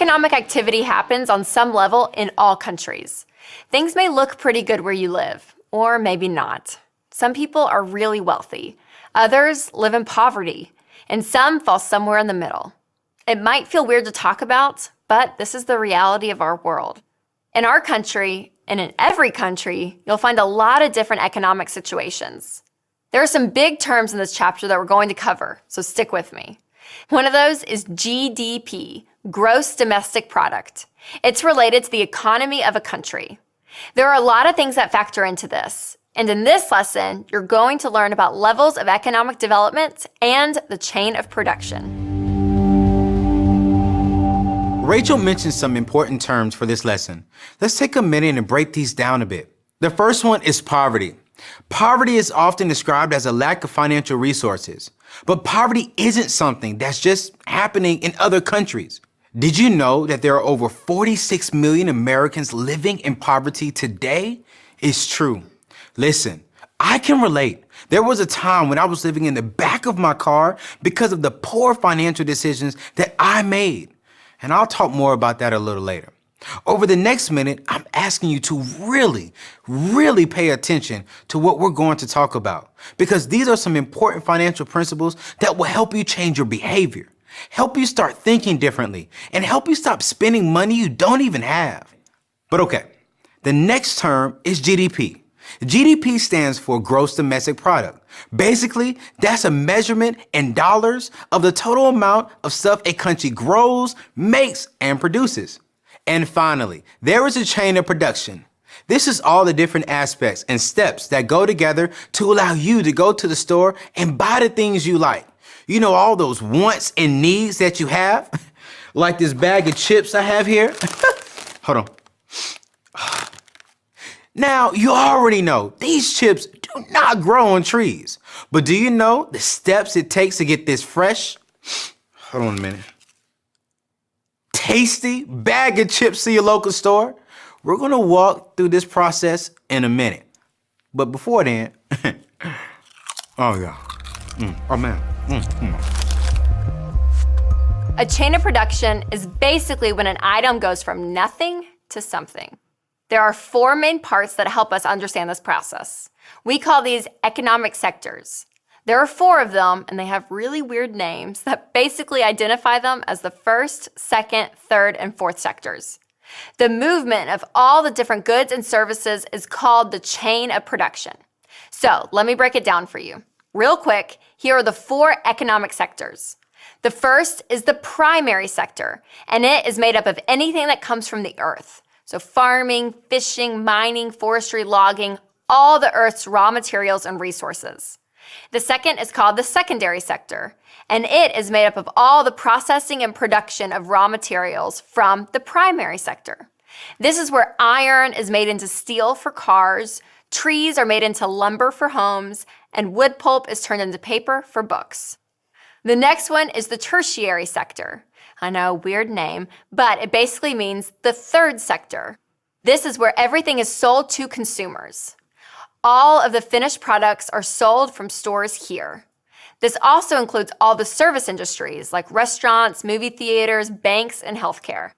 Economic activity happens on some level in all countries. Things may look pretty good where you live, or maybe not. Some people are really wealthy. Others live in poverty, and some fall somewhere in the middle. It might feel weird to talk about, but this is the reality of our world. In our country, and in every country, you'll find a lot of different economic situations. There are some big terms in this chapter that we're going to cover, so stick with me. One of those is GDP, Gross Domestic Product. It's related to the economy of a country. There are a lot of things that factor into this, and in this lesson, you're going to learn about levels of economic development and the chain of production. Rachel mentioned some important terms for this lesson. Let's take a minute and break these down a bit. The first one is poverty. Poverty is often described as a lack of financial resources, but poverty isn't something that's just happening in other countries. Did you know that there are over 46 million Americans living in poverty today? It's true. Listen, I can relate. There was a time when I was living in the back of my car because of the poor financial decisions that I made. And I'll talk more about that a little later. Over the next minute, I'm asking you to really pay attention to what we're going to talk about, because these are some important financial principles that will help you change your behavior, help you start thinking differently, and help you stop spending money you don't even have. But okay, the next term is GDP. GDP stands for Gross Domestic Product. Basically, that's a measurement in dollars of the total amount of stuff a country grows, makes, and produces. And finally, there is a chain of production. This is all the different aspects and steps that go together to allow you to go to the store and buy the things you like. You know, all those wants and needs that you have, like this bag of chips I have here. Hold on. Now, you already know these chips do not grow on trees, but do you know the steps it takes to get this fresh? Hold on a minute. Tasty bag of chips to your local store? We're going to walk through this process in a minute. But before then, oh yeah. Oh man. A chain of production is basically when an item goes from nothing to something. There are 4 main parts that help us understand this process. We call these economic sectors. There are 4 of them, and they have really weird names that basically identify them as the first, second, third, and fourth sectors. The movement of all the different goods and services is called the chain of production. So let me break it down for you. Real quick, here are the 4 economic sectors. The first is the primary sector, and it is made up of anything that comes from the earth. So farming, fishing, mining, forestry, logging, all the earth's raw materials and resources. The second is called the secondary sector, and it is made up of all the processing and production of raw materials from the primary sector. This is where iron is made into steel for cars, trees are made into lumber for homes, and wood pulp is turned into paper for books. The next one is the tertiary sector. I know, weird name, but it basically means the third sector. This is where everything is sold to consumers. All of the finished products are sold from stores here. This also includes all the service industries like restaurants, movie theaters, banks, and healthcare.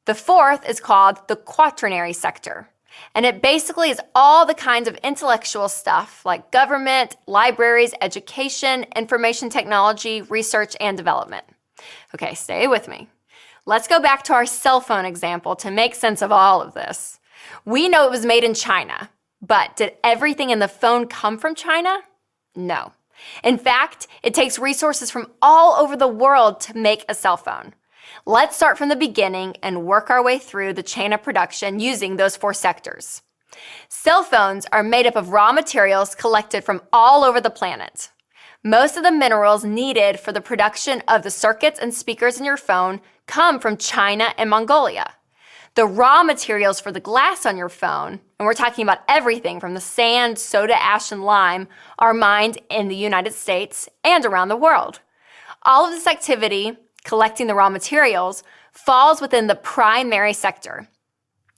The fourth is called the quaternary sector, and it basically is all the kinds of intellectual stuff like government, libraries, education, information technology, research, and development. Okay, stay with me. Let's go back to our cell phone example to make sense of all of this. We know it was made in China, but did everything in the phone come from China? No. In fact, it takes resources from all over the world to make a cell phone. Let's start from the beginning and work our way through the chain of production using those 4 sectors. Cell phones are made up of raw materials collected from all over the planet. Most of the minerals needed for the production of the circuits and speakers in your phone come from China and Mongolia. The raw materials for the glass on your phone, and we're talking about everything from the sand, soda ash, and lime, are mined in the United States and around the world. All of this activity, collecting the raw materials, falls within the primary sector.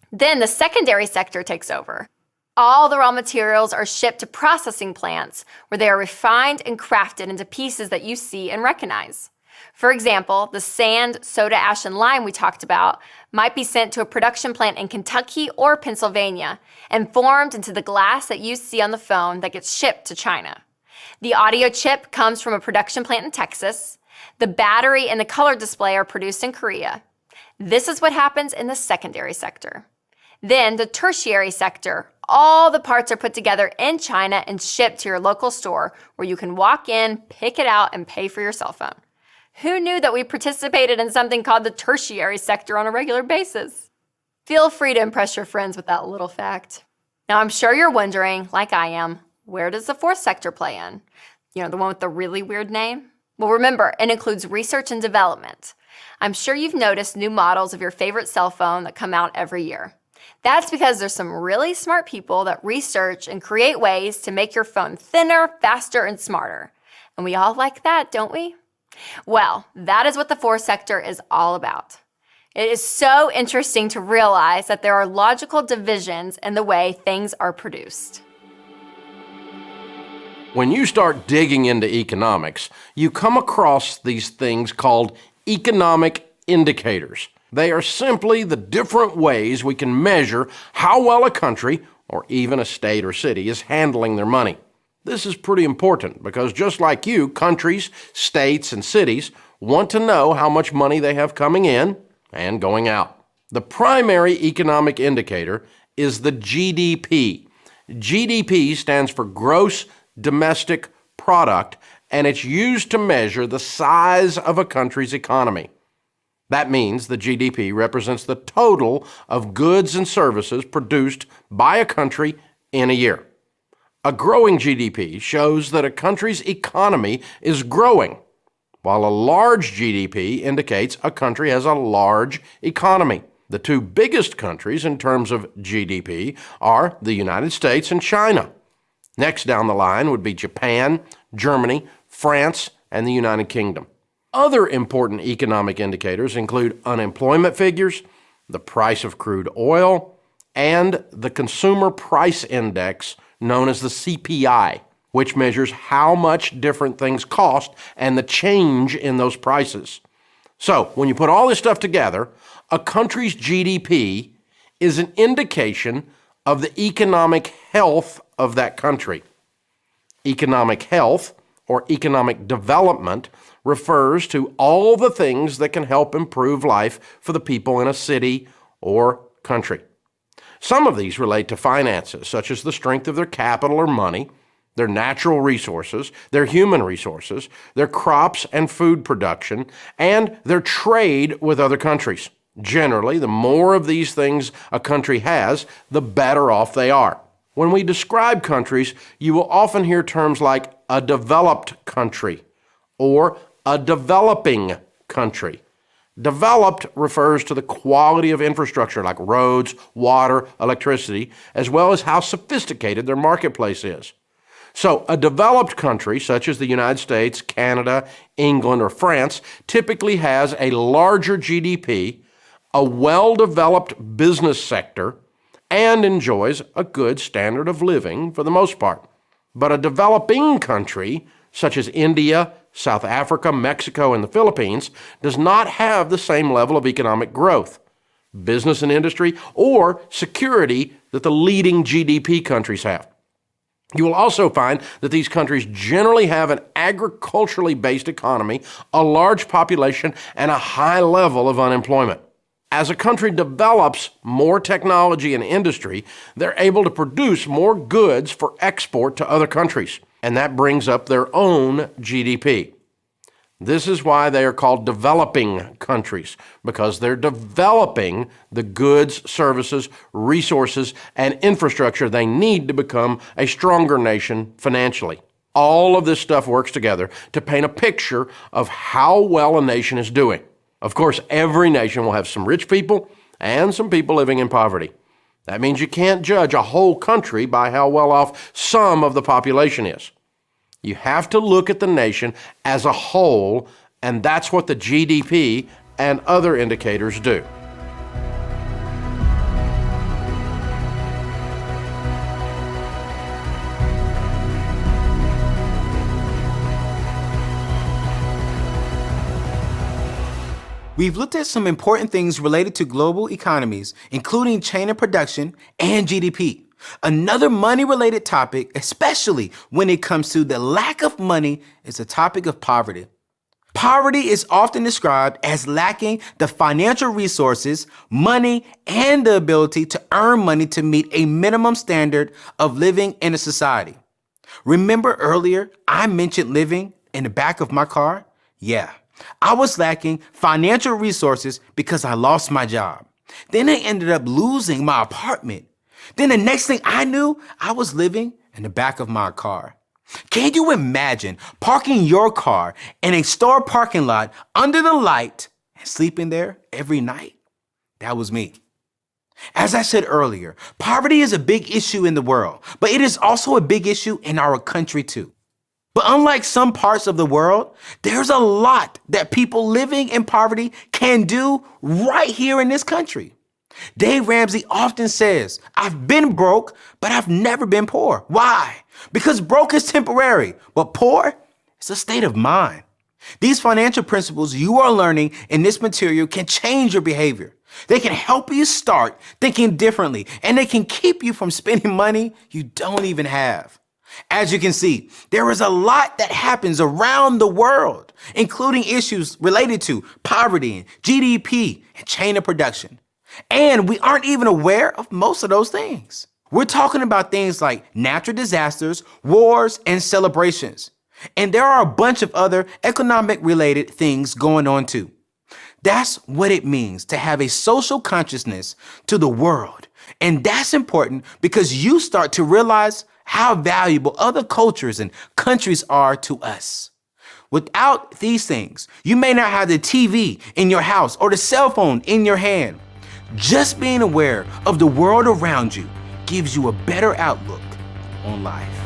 Then the secondary sector takes over. All the raw materials are shipped to processing plants where they are refined and crafted into pieces that you see and recognize. For example, the sand, soda ash, and lime we talked about might be sent to a production plant in Kentucky or Pennsylvania and formed into the glass that you see on the phone that gets shipped to China. The audio chip comes from a production plant in Texas. The battery and the color display are produced in Korea. This is what happens in the secondary sector. Then the tertiary sector, all the parts are put together in China and shipped to your local store where you can walk in, pick it out, and pay for your cell phone. Who knew that we participated in something called the tertiary sector on a regular basis? Feel free to impress your friends with that little fact. Now, I'm sure you're wondering, like I am, where does the fourth sector play in? The one with the really weird name? Well, remember, it includes research and development. I'm sure you've noticed new models of your favorite cell phone that come out every year. That's because there's some really smart people that research and create ways to make your phone thinner, faster, and smarter. And we all like that, don't we? Well, that is what the fourth sector is all about. It is so interesting to realize that there are logical divisions in the way things are produced. When you start digging into economics, you come across these things called economic indicators. They are simply the different ways we can measure how well a country, or even a state or city, is handling their money. This is pretty important because just like you, countries, states, and cities want to know how much money they have coming in and going out. The primary economic indicator is the GDP. GDP stands for Gross Domestic Product, and it's used to measure the size of a country's economy. That means the GDP represents the total of goods and services produced by a country in a year. A growing GDP shows that a country's economy is growing, while a large GDP indicates a country has a large economy. The two biggest countries in terms of GDP are the United States and China. Next down the line would be Japan, Germany, France, and the United Kingdom. Other important economic indicators include unemployment figures, the price of crude oil, and the Consumer Price Index, known as the CPI, which measures how much different things cost and the change in those prices. So, when you put all this stuff together, a country's GDP is an indication of the economic health of that country. Economic health, or economic development, refers to all the things that can help improve life for the people in a city or country. Some of these relate to finances, such as the strength of their capital or money, their natural resources, their human resources, their crops and food production, and their trade with other countries. Generally, the more of these things a country has, the better off they are. When we describe countries, you will often hear terms like a developed country or a developing country. Developed refers to the quality of infrastructure like roads, water, electricity, as well as how sophisticated their marketplace is. So, a developed country, such as the United States, Canada, England, or France, typically has a larger GDP, a well-developed business sector, and enjoys a good standard of living for the most part. But a developing country, such as India, South Africa, Mexico, and the Philippines, does not have the same level of economic growth, business and industry, or security that the leading GDP countries have. You will also find that these countries generally have an agriculturally based economy, a large population, and a high level of unemployment. As a country develops more technology and industry, they're able to produce more goods for export to other countries, and that brings up their own GDP. This is why they are called developing countries, because they're developing the goods, services, resources, and infrastructure they need to become a stronger nation financially. All of this stuff works together to paint a picture of how well a nation is doing. Of course, every nation will have some rich people and some people living in poverty. That means you can't judge a whole country by how well off some of the population is. You have to look at the nation as a whole, and that's what the GDP and other indicators do. We've looked at some important things related to global economies, including chain of production and GDP. Another money-related topic, especially when it comes to the lack of money, is the topic of poverty. Poverty is often described as lacking the financial resources, money, and the ability to earn money to meet a minimum standard of living in a society. Remember earlier, I mentioned living in the back of my car? Yeah, I was lacking financial resources because I lost my job. Then I ended up losing my apartment. Then the next thing I knew, I was living in the back of my car. Can you imagine parking your car in a store parking lot under the light and sleeping there every night? That was me. As I said earlier, poverty is a big issue in the world, but it is also a big issue in our country too. But unlike some parts of the world, there's a lot that people living in poverty can do right here in this country. Dave Ramsey often says, I've been broke, but I've never been poor. Why? Because broke is temporary, but poor is a state of mind. These financial principles you are learning in this material can change your behavior. They can help you start thinking differently, and they can keep you from spending money you don't even have. As you can see, there is a lot that happens around the world, including issues related to poverty and GDP and chain of production. And we aren't even aware of most of those things. We're talking about things like natural disasters, wars, and celebrations. And there are a bunch of other economic related things going on too. That's what it means to have a social consciousness to the world. And that's important because you start to realize how valuable other cultures and countries are to us. Without these things, you may not have the TV in your house or the cell phone in your hand. Just being aware of the world around you gives you a better outlook on life.